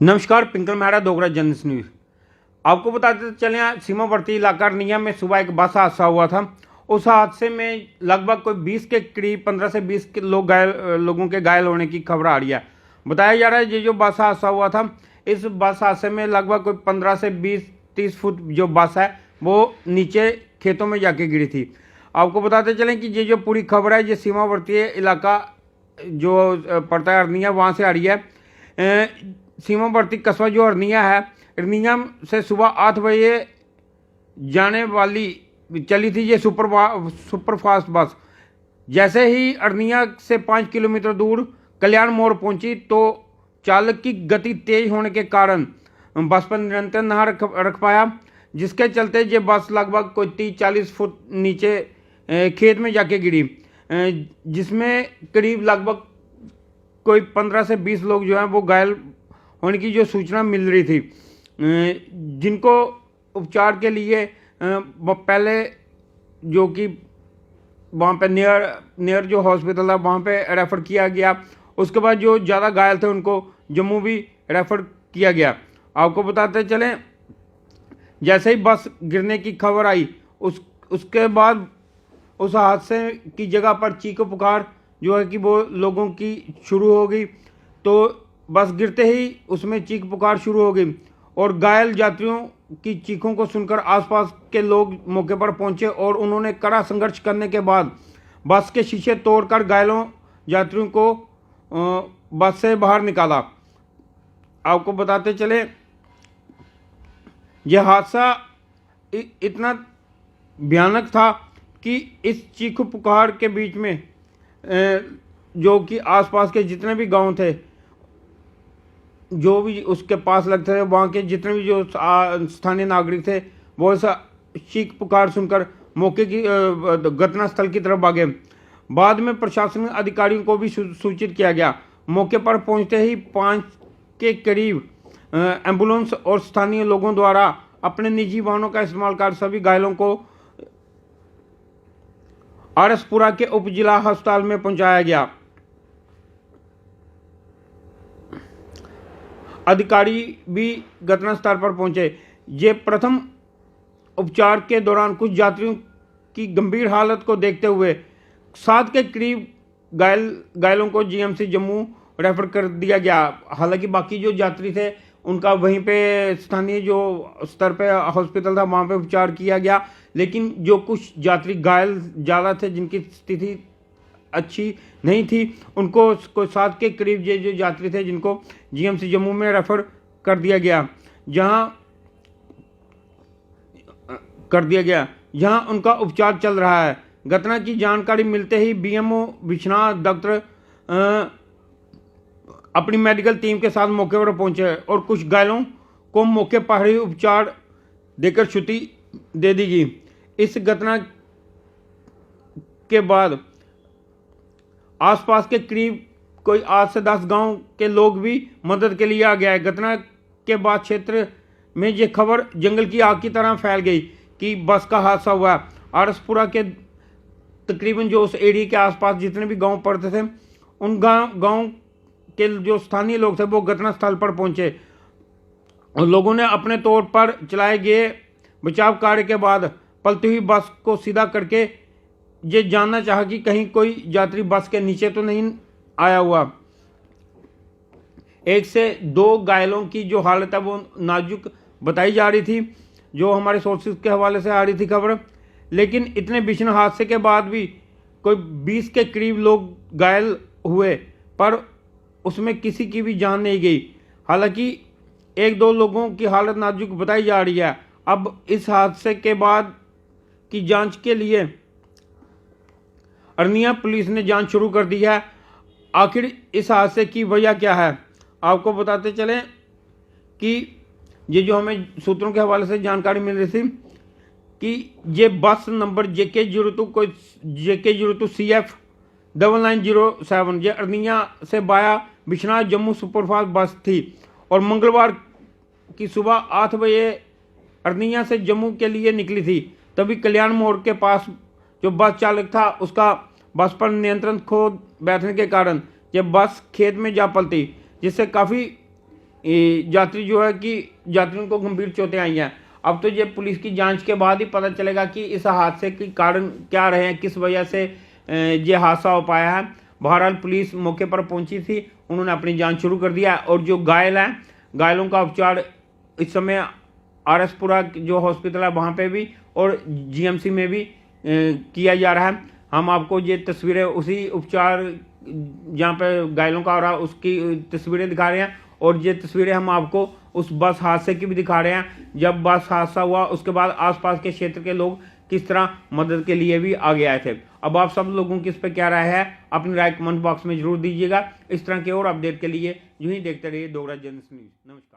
नमस्कार, पिंकल Mehra, Dogra journalist news. आपको बताते चलें, सीमावर्ती इलाका अरनिया में सुबह एक बस हादसा हुआ था। उस हादसे में लगभग कोई 20 के करीब 15 से 20 के लोगों के घायल होने की खबर आ रही है। बताया जा रहा है ये जो बस हादसा हुआ था, इस बस हादसे में लगभग कोई 15 से 20-30 फुट जो बस है वो नीचे खेतों में जाके गिरी थी। आपको बताते चलें कि ये जो पूरी खबर है ये सीमावर्ती इलाका जो पड़ता है अरनिया, वहाँ से आ रही है। सीमावर्ती कस्बा जो अरनिया है, अरनिया से सुबह 8 बजे जाने वाली चली थी ये सुपरफास्ट बस। जैसे ही अरनिया से 5 किलोमीटर दूर कल्याण मोड़ पहुंची तो चालक की गति तेज होने के कारण बस पर नियंत्रण न रख पाया, जिसके चलते ये बस लगभग कोई 30-40 फुट नीचे खेत में जाके गिरी, जिसमें करीब लगभग कोई 15 से 20 लोग जो हैं वो घायल होने की जो सूचना मिल रही थी, जिनको उपचार के लिए पहले जो कि वहाँ पे नियर जो हॉस्पिटल है वहाँ पे रेफ़र किया गया। उसके बाद जो ज़्यादा घायल थे उनको जम्मू भी रेफ़र किया गया। आपको बताते चलें, जैसे ही बस गिरने की खबर आई उसके बाद उस हादसे की जगह पर चीखो पुकार जो है कि वो लोगों की शुरू हो गई। तो बस गिरते ही उसमें चीख पुकार शुरू हो गई और घायल यात्रियों की चीखों को सुनकर आसपास के लोग मौके पर पहुंचे और उन्होंने कड़ा संघर्ष करने के बाद बस के शीशे तोड़कर घायलों यात्रियों को बस से बाहर निकाला। आपको बताते चले, यह हादसा इतना भयानक था कि इस चीख पुकार के बीच में जो कि आसपास के जितने भी गांव थे, जो भी उसके पास लगते थे, वहाँ के जितने भी जो स्थानीय नागरिक थे वो ऐसा चीख पुकार सुनकर मौके की घटनास्थल की तरफ भागे। बाद में प्रशासनिक अधिकारियों को भी सूचित किया गया। मौके पर पहुंचते ही 5 के करीब एम्बुलेंस और स्थानीय लोगों द्वारा अपने निजी वाहनों का इस्तेमाल कर सभी घायलों को आरएसपुरा के उप जिला अस्पताल में पहुंचाया गया। अधिकारी भी घटनास्थल पर पहुंचे। ये प्रथम उपचार के दौरान कुछ यात्रियों की गंभीर हालत को देखते हुए 7 के करीब घायलों को जीएमसी जम्मू रेफर कर दिया गया। हालांकि बाकी जो यात्री थे उनका वहीं पे स्थानीय जो स्तर पे हॉस्पिटल था वहाँ पे उपचार किया गया, लेकिन जो कुछ यात्री घायल ज़्यादा थे जिनकी स्थिति अच्छी नहीं थी उनको कोई 7 के करीब ये जो यात्री थे जिनको जीएमसी जम्मू में रेफर कर दिया गया, जहां उनका उपचार चल रहा है। घटना की जानकारी मिलते ही बीएमओ विश्वनाथ डॉक्टर अपनी मेडिकल टीम के साथ मौके पर पहुंचे और कुछ घायलों को मौके पर ही उपचार देकर छुट्टी दे दी गई। इस घटना के बाद आसपास के करीब कोई 8 से 10 गांव के लोग भी मदद के लिए आ गया है। घटना के बाद क्षेत्र में ये खबर जंगल की आग की तरह फैल गई कि बस का हादसा हुआ। आरएसपुरा के तकरीबन जो उस एरिया के आसपास जितने भी गांव पड़ते थे उन गांव के जो स्थानीय लोग थे वो घटनास्थल पर पहुंचे और लोगों ने अपने तौर पर चलाए गए बचाव कार्य के बाद पलटी हुई बस को सीधा करके ये जानना चाहा कि कहीं कोई यात्री बस के नीचे तो नहीं आया हुआ। 1 से 2 घायलों की जो हालत है वो नाजुक बताई जा रही थी, जो हमारे सोर्सेज के हवाले से आ रही थी खबर। लेकिन इतने भीषण हादसे के बाद भी कोई 20 के करीब लोग घायल हुए पर उसमें किसी की भी जान नहीं गई। हालांकि 1-2 लोगों की हालत नाजुक बताई जा रही है। अब इस हादसे के बाद की जांच के लिए अरनिया पुलिस ने जांच शुरू कर दी है। आखिर इस हादसे की वजह क्या है, आपको बताते चलें कि ये जो हमें सूत्रों के हवाले से जानकारी मिल रही थी कि ये बस नंबर JK02 CF 9907 ये अरनिया से बाया विश्वनाथ जम्मू सुपरफास्ट बस थी और मंगलवार की सुबह 8 बजे अरनिया से जम्मू के लिए निकली थी। तभी कल्याण मोड़ के पास जो बस चालक था उसका बस पर नियंत्रण खो बैठने के कारण जब बस खेत में जा पलटी, जिससे काफ़ी यात्री जो है कि यात्रियों को गंभीर चोटें आई हैं। अब तो ये पुलिस की जांच के बाद ही पता चलेगा कि इस हादसे के कारण क्या रहे हैं, किस वजह से ये हादसा हो पाया है। बहरहाल पुलिस मौके पर पहुंची थी, उन्होंने अपनी जांच शुरू कर दिया और जो घायल हैं, घायलों का उपचार इस समय आरएसपुरा जो हॉस्पिटल है वहाँ पे भी और जीएमसी में भी किया जा रहा है। हम आपको ये तस्वीरें उसी उपचार जहाँ पे घायलों का हो रहा है उसकी तस्वीरें दिखा रहे हैं और ये तस्वीरें हम आपको उस बस हादसे की भी दिखा रहे हैं। जब बस हादसा हुआ उसके बाद आसपास के क्षेत्र के लोग किस तरह मदद के लिए भी आगे आए थे। अब आप सब लोगों की इस पर क्या राय है, अपनी राय कमेंट बॉक्स में जरूर दीजिएगा। इस तरह के और अपडेट के लिए यूं ही देखते रहिए डोगरा जनरल न्यूज़। नमस्कार।